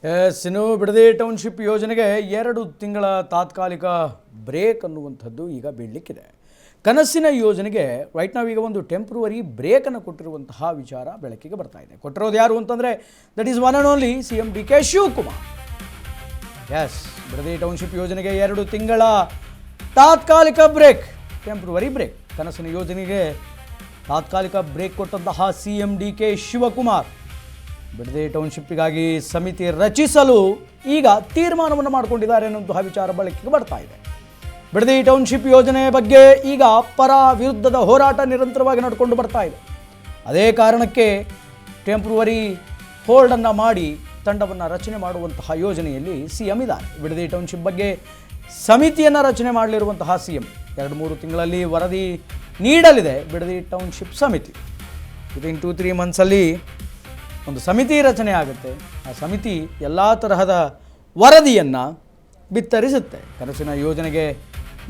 ಇನ್ನು ಬಿಡದಿ ಟೌನ್ಶಿಪ್ ಯೋಜನೆಗೆ 2 ತಿಂಗಳ ತಾತ್ಕಾಲಿಕ ಬ್ರೇಕ್ ಅನ್ನುವಂಥದ್ದು ಈಗ ಬೀಳಲಿಕ್ಕಿದೆ. ಕನಸಿನ ಯೋಜನೆಗೆ ರೈಟ್ ನಾವು ಈಗ ಒಂದು ಟೆಂಪ್ರವರಿ ಬ್ರೇಕನ್ನು ಕೊಟ್ಟಿರುವಂತಹ ವಿಚಾರ ಬೆಳಕಿಗೆ ಬರ್ತಾ ಇದೆ. ಕೊಟ್ಟಿರೋದು ಯಾರು ಅಂತಂದರೆ that is one and only CM DK Shivakumar. Yes, Bidadi township ಯೋಜನೆಗೆ 2 ತಿಂಗಳ ತಾತ್ಕಾಲಿಕ ಬ್ರೇಕ್, ಟೆಂಪ್ರವರಿ ಬ್ರೇಕ್. ಕನಸಿನ ಯೋಜನೆಗೆ ತಾತ್ಕಾಲಿಕ ಬ್ರೇಕ್ ಕೊಟ್ಟಂತಹ CM DK ಶಿವಕುಮಾರ್ ಬಿಡದಿ ಟೌನ್ಶಿಪ್ಪಿಗಾಗಿ ಸಮಿತಿ ರಚಿಸಲು ಈಗ ತೀರ್ಮಾನವನ್ನು ಮಾಡಿಕೊಂಡಿದ್ದಾರೆ ಅನ್ನುವಂತಹ ವಿಚಾರ ಬೆಳಕಿಗೆ ಬರ್ತಾ ಇದೆ. ಬಿಡದಿ ಟೌನ್ಶಿಪ್ ಯೋಜನೆ ಬಗ್ಗೆ ಈಗ ಪರ ವಿರುದ್ಧದ ಹೋರಾಟ ನಿರಂತರವಾಗಿ ನಡ್ಕೊಂಡು ಬರ್ತಾ ಇದೆ. ಅದೇ ಕಾರಣಕ್ಕೆ ಟೆಂಪ್ರವರಿ ಹೋಲ್ಡನ್ನು ಮಾಡಿ ತಂಡವನ್ನು ರಚನೆ ಮಾಡುವಂತಹ ಯೋಜನೆಯಲ್ಲಿ CM ಇದ್ದಾರೆ. ಬಿಡದಿ ಟೌನ್ಶಿಪ್ ಬಗ್ಗೆ ಸಮಿತಿಯನ್ನು ರಚನೆ ಮಾಡಲಿರುವಂತಹ CM 2-3 ತಿಂಗಳಲ್ಲಿ ವರದಿ ನೀಡಲಿದೆ ಬಿಡದಿ ಟೌನ್ಶಿಪ್ ಸಮಿತಿ. ವಿದಿನ್ 2-3 ಮಂತ್ಸಲ್ಲಿ ಒಂದು ಸಮಿತಿ ರಚನೆ ಆಗುತ್ತೆ. ಆ ಸಮಿತಿ ಎಲ್ಲ ತರಹದ ವರದಿಯನ್ನು ಬಿತ್ತರಿಸುತ್ತೆ. ಕನಸಿನ ಯೋಜನೆಗೆ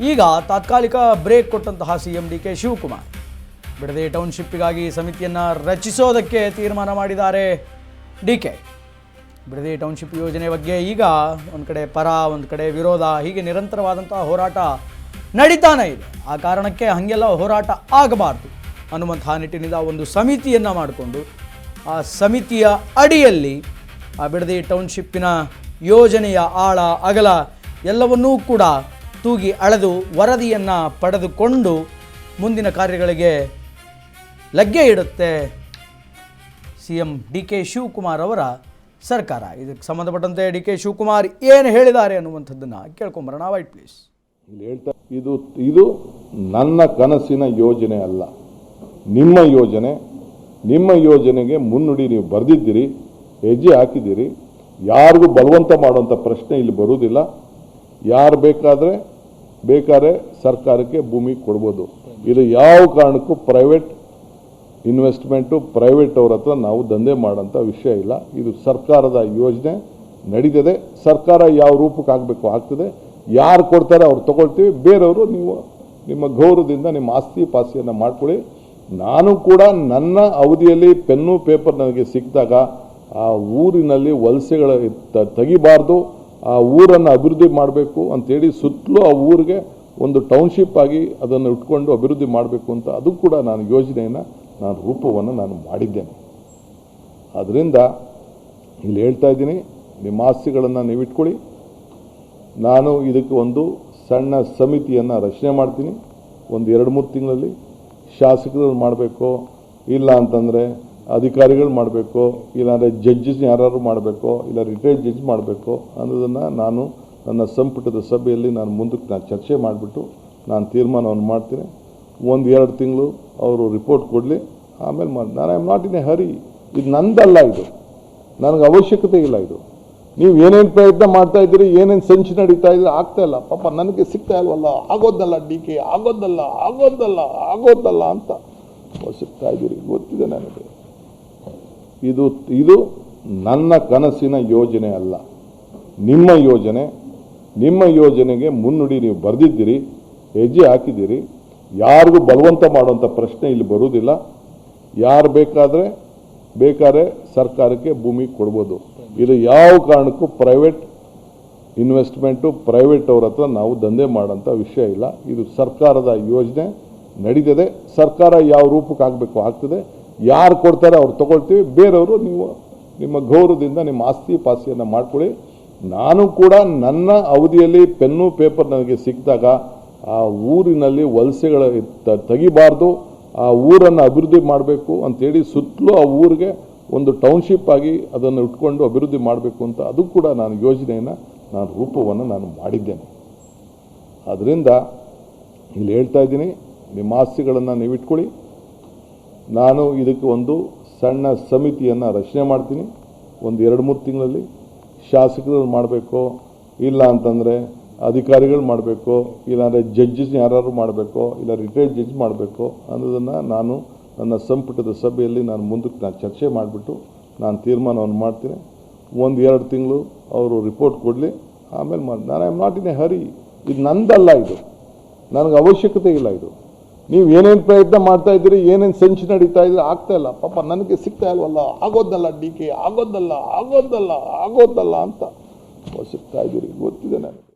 ಈಗ ತಾತ್ಕಾಲಿಕ ಬ್ರೇಕ್ ಕೊಟ್ಟಂತಹ CM DK ಶಿವಕುಮಾರ್ ಬಿಡದಿ ಟೌನ್ಶಿಪ್ಪಿಗಾಗಿ ಸಮಿತಿಯನ್ನು ರಚಿಸೋದಕ್ಕೆ ತೀರ್ಮಾನ ಮಾಡಿದ್ದಾರೆ. DK ಬಿಡದಿ ಟೌನ್ಶಿಪ್ ಯೋಜನೆ ಬಗ್ಗೆ ಈಗ ಒಂದು ಕಡೆ ಪರ, ಒಂದು ಕಡೆ ವಿರೋಧ, ಹೀಗೆ ನಿರಂತರವಾದಂತಹ ಹೋರಾಟ ನಡೀತಾನೆ ಇದೆ. ಆ ಕಾರಣಕ್ಕೆ ಹಾಗೆಲ್ಲ ಹೋರಾಟ ಆಗಬಾರ್ದು ಅನ್ನುವಂತಹ ನಿಟ್ಟಿನಿಂದ ಒಂದು ಸಮಿತಿಯನ್ನು ಮಾಡಿಕೊಂಡು ಆ ಸಮಿತಿಯ ಅಡಿಯಲ್ಲಿ ಆ ಬಿಡದಿ ಟೌನ್ಶಿಪ್ಪಿನ ಯೋಜನೆಯ ಆಳ ಅಗಲ ಎಲ್ಲವನ್ನೂ ಕೂಡ ತೂಗಿ ಅಳೆದು ವರದಿಯನ್ನು ಪಡೆದುಕೊಂಡು ಮುಂದಿನ ಕಾರ್ಯಗಳಿಗೆ ಲಗ್ಗೆ ಇಡುತ್ತೆ CM DK ಶಿವಕುಮಾರ್ ಅವರ ಸರ್ಕಾರ. ಇದಕ್ಕೆ ಸಂಬಂಧಪಟ್ಟಂತೆ DK ಶಿವಕುಮಾರ್ ಏನು ಹೇಳಿದ್ದಾರೆ ಅನ್ನುವಂಥದ್ದನ್ನು ಕೇಳ್ಕೊಂಬರೋಣ. White please. ಇದು ನನ್ನ ಕನಸಿನ ಯೋಜನೆ ಅಲ್ಲ, ನಿಮ್ಮ ಯೋಜನೆ. ನಿಮ್ಮ ಯೋಜನೆಗೆ ಮುನ್ನುಡಿ ನೀವು ಬರೆದಿದ್ದೀರಿ, ಹೆಜ್ಜೆ ಹಾಕಿದ್ದೀರಿ. ಯಾರಿಗೂ ಬಲವಂತ ಮಾಡುವಂಥ ಪ್ರಶ್ನೆ ಇಲ್ಲಿ ಬರುವುದಿಲ್ಲ. ಯಾರು ಬೇಕಾದ್ರೆ ಸರ್ಕಾರಕ್ಕೆ ಭೂಮಿ ಕೊಡ್ಬೋದು. ಇದು ಯಾವ ಕಾರಣಕ್ಕೂ ಪ್ರೈವೇಟ್ ಇನ್ವೆಸ್ಟ್ಮೆಂಟು, ಪ್ರೈವೇಟ್ ಅವ್ರ ಹತ್ರ ನಾವು ದಂಧೆ ಮಾಡೋಂಥ ವಿಷಯ ಇಲ್ಲ. ಇದು ಸರ್ಕಾರದ ಯೋಜನೆ ನಡೀತದೆ. ಸರ್ಕಾರ ಯಾವ ರೂಪಕ್ಕೆ ಆಗಬೇಕು ಆಗ್ತದೆ. ಯಾರು ಕೊಡ್ತಾರೆ ಅವ್ರು ತೊಗೊಳ್ತೀವಿ. ಬೇರೆಯವರು ನೀವು ನಿಮ್ಮ ಗೌರವದಿಂದ ನಿಮ್ಮ ಆಸ್ತಿ ಪಾಸ್ತಿಯನ್ನು ಮಾಡ್ಕೊಳ್ಳಿ. ನಾನು ಕೂಡ ನನ್ನ ಅವಧಿಯಲ್ಲಿ ಪೆನ್ನು ಪೇಪರ್ ನನಗೆ ಸಿಕ್ಕಿದಾಗ ಆ ಊರಿನಲ್ಲಿ ವಲಸೆಗಳ ತೆಗಿಬಾರ್ದು, ಆ ಊರನ್ನು ಅಭಿವೃದ್ಧಿ ಮಾಡಬೇಕು ಅಂಥೇಳಿ ಸುತ್ತಲೂ ಆ ಊರಿಗೆ ಒಂದು ಟೌನ್ಶಿಪ್ ಆಗಿ ಅದನ್ನು ಇಟ್ಕೊಂಡು ಅಭಿವೃದ್ಧಿ ಮಾಡಬೇಕು ಅಂತ ಅದು ಕೂಡ ನಾನು ಯೋಜನೆಯನ್ನು ರೂಪವನ್ನು ನಾನು ಮಾಡಿದ್ದೇನೆ. ಅದರಿಂದ ಇಲ್ಲಿ ಹೇಳ್ತಾ ಇದ್ದೀನಿ, ನಿಮ್ಮ ಆಸ್ತಿಗಳನ್ನು ನೀವು ಇಟ್ಕೊಳ್ಳಿ. ನಾನು ಇದಕ್ಕೆ ಒಂದು ಸಣ್ಣ ಸಮಿತಿಯನ್ನು ರಚನೆ ಮಾಡ್ತೀನಿ. ಒಂದು 2-3 ತಿಂಗಳಲ್ಲಿ ಶಾಸಕರು ಮಾಡಬೇಕು, ಇಲ್ಲ ಅಂತಂದರೆ ಅಧಿಕಾರಿಗಳು ಮಾಡಬೇಕು, ಇಲ್ಲಾಂದರೆ ಜಡ್ಜಸ್ ಯಾರು ಮಾಡಬೇಕು, ಇಲ್ಲ ರಿಟೈರ್ಡ್ ಜಡ್ಜ್ ಮಾಡಬೇಕು ಅನ್ನೋದನ್ನು ನಾನು ನನ್ನ ಸಂಪುಟದ ಸಭೆಯಲ್ಲಿ ಮುಂದಕ್ಕೆ ಚರ್ಚೆ ಮಾಡಿಬಿಟ್ಟು ನಾನು ತೀರ್ಮಾನವನ್ನು ಮಾಡ್ತೀನಿ. 1-2 ತಿಂಗಳು ಅವರು ರಿಪೋರ್ಟ್ ಕೊಡಲಿ, ಆಮೇಲೆ ನಾನು I am not in a hurry. ಇದು ನಂದಲ್ಲ, ಇದು ನನಗೆ ಅವಶ್ಯಕತೆ ಇಲ್ಲ. ಇದು ನೀವು ಏನೇನು ಪ್ರಯತ್ನ ಮಾಡ್ತಾ ಇದ್ದೀರಿ, ಏನೇನು ಸಂಚು ನಡೀತಾ ಇದ್ದೀರಿ, ಆಗ್ತಾ ಇಲ್ಲ. ಪಾಪ ನನಗೆ ಸಿಗ್ತಾ ಇಲ್ವಲ್ಲ, ಆಗೋದಲ್ಲ DK, ಆಗೋದಲ್ಲ ಅಂತ ಸಿಗ್ತಾ ಇದ್ದೀರಿ, ಗೊತ್ತಿದೆ ನನಗೆ. ಇದು ನನ್ನ ಕನಸಿನ ಯೋಜನೆ ಅಲ್ಲ, ನಿಮ್ಮ ಯೋಜನೆ. ನಿಮ್ಮ ಯೋಜನೆಗೆ ಮುನ್ನುಡಿ ನೀವು ಬರೆದಿದ್ದೀರಿ, ಹೆಜ್ಜೆ ಹಾಕಿದ್ದೀರಿ. ಯಾರಿಗೂ ಬಲವಂತ ಮಾಡುವಂಥ ಪ್ರಶ್ನೆ ಇಲ್ಲಿ ಬರುವುದಿಲ್ಲ. ಯಾರು ಬೇಕಾದ್ರೆ ಸರ್ಕಾರಕ್ಕೆ ಭೂಮಿ ಕೊಡ್ಬೋದು. ಇದು ಯಾವ ಕಾರಣಕ್ಕೂ ಪ್ರೈವೇಟ್ ಇನ್ವೆಸ್ಟ್ಮೆಂಟು, ಪ್ರೈವೇಟ್ ಅವ್ರ ಹತ್ರ ನಾವು ದಂಧೆ ಮಾಡೋಂಥ ವಿಷಯ ಇಲ್ಲ. ಇದು ಸರ್ಕಾರದ ಯೋಜನೆ ನಡೀತದೆ. ಸರ್ಕಾರ ಯಾವ ರೂಪಕ್ಕೆ ಆಗಬೇಕು ಆಗ್ತದೆ. ಯಾರು ಕೊಡ್ತಾರೆ ಅವ್ರು ತೊಗೊಳ್ತೀವಿ. ಬೇರೆಯವರು ನೀವು ನಿಮ್ಮ ಗೌರವದಿಂದ ನಿಮ್ಮ ಆಸ್ತಿ ಪಾಸ್ತಿಯನ್ನು ಮಾಡ್ಕೊಳ್ಳಿ. ನಾನು ಕೂಡ ನನ್ನ ಅವಧಿಯಲ್ಲಿ ಪೆನ್ನು ಪೇಪರ್ ನನಗೆ ಸಿಕ್ಕಿದಾಗ ಆ ಊರಿನಲ್ಲಿ ವಲಸೆಗಳ ತೆಗಿಬಾರ್ದು, ಆ ಊರನ್ನು ಅಭಿವೃದ್ಧಿ ಮಾಡಬೇಕು ಅಂಥೇಳಿ ಸುತ್ತಲೂ ಆ ಊರಿಗೆ ಒಂದು ಟೌನ್ಶಿಪ್ ಆಗಿ ಅದನ್ನು ಇಟ್ಕೊಂಡು ಅಭಿವೃದ್ಧಿ ಮಾಡಬೇಕು ಅಂತ ಅದು ಕೂಡ ನಾನು ಯೋಜನೆಯನ್ನು ರೂಪವನ್ನು ನಾನು ಮಾಡಿದ್ದೇನೆ. ಅದರಿಂದ ಇಲ್ಲಿ ಹೇಳ್ತಾ ಇದ್ದೀನಿ, ನಿಮ್ಮ ಆಸ್ತಿಗಳನ್ನು ನೀವು ಇಟ್ಕೊಳ್ಳಿ. ನಾನು ಇದಕ್ಕೆ ಒಂದು ಸಣ್ಣ ಸಮಿತಿಯನ್ನು ರಚನೆ ಮಾಡ್ತೀನಿ. ಒಂದು 2-3 ತಿಂಗಳಲ್ಲಿ ಶಾಸಕರು ಮಾಡಬೇಕು, ಇಲ್ಲ ಅಂತಂದರೆ ಅಧಿಕಾರಿಗಳು ಮಾಡಬೇಕು, ಇಲ್ಲಾಂದರೆ ಜಡ್ಜಸ್ ಯಾರು ಮಾಡಬೇಕು, ಇಲ್ಲ ರಿಟೈರ್ಡ್ ಜಡ್ಜ್ ಮಾಡಬೇಕು ಅನ್ನೋದನ್ನು ನಾನು ನನ್ನ ಸಂಪುಟದ ಸಭೆಯಲ್ಲಿ ಮುಂದಕ್ಕೆ ಚರ್ಚೆ ಮಾಡಿಬಿಟ್ಟು ನಾನು ತೀರ್ಮಾನವನ್ನು ಮಾಡ್ತೀನಿ. 1-2 ತಿಂಗಳು ಅವರು ರಿಪೋರ್ಟ್ ಕೊಡಲಿ, ಆಮೇಲೆ ನಾನು I am not in a hurry. ಇದು ನಂದಲ್ಲ, ಇದು ನನಗೆ ಅವಶ್ಯಕತೆ ಇಲ್ಲ. ಇದು ನೀವು ಏನೇನು ಪ್ರಯತ್ನ ಮಾಡ್ತಾ ಇದ್ದೀರಿ, ಏನೇನು ಸಂಚು ನಡೀತಾ ಇದ್ರೆ ಆಗ್ತಾ ಇಲ್ಲ. ಪಾಪ ನನಗೆ ಸಿಗ್ತಾ ಇಲ್ವಲ್ಲ, ಆಗೋದಲ್ಲ ಡಿ ಕೆ, ಆಗೋದಲ್ಲ ಅಂತ ಸಿಗ್ತಾ ಇದ್ದೀರಿ, ಗೊತ್ತಿದೆ ನನಗೆ.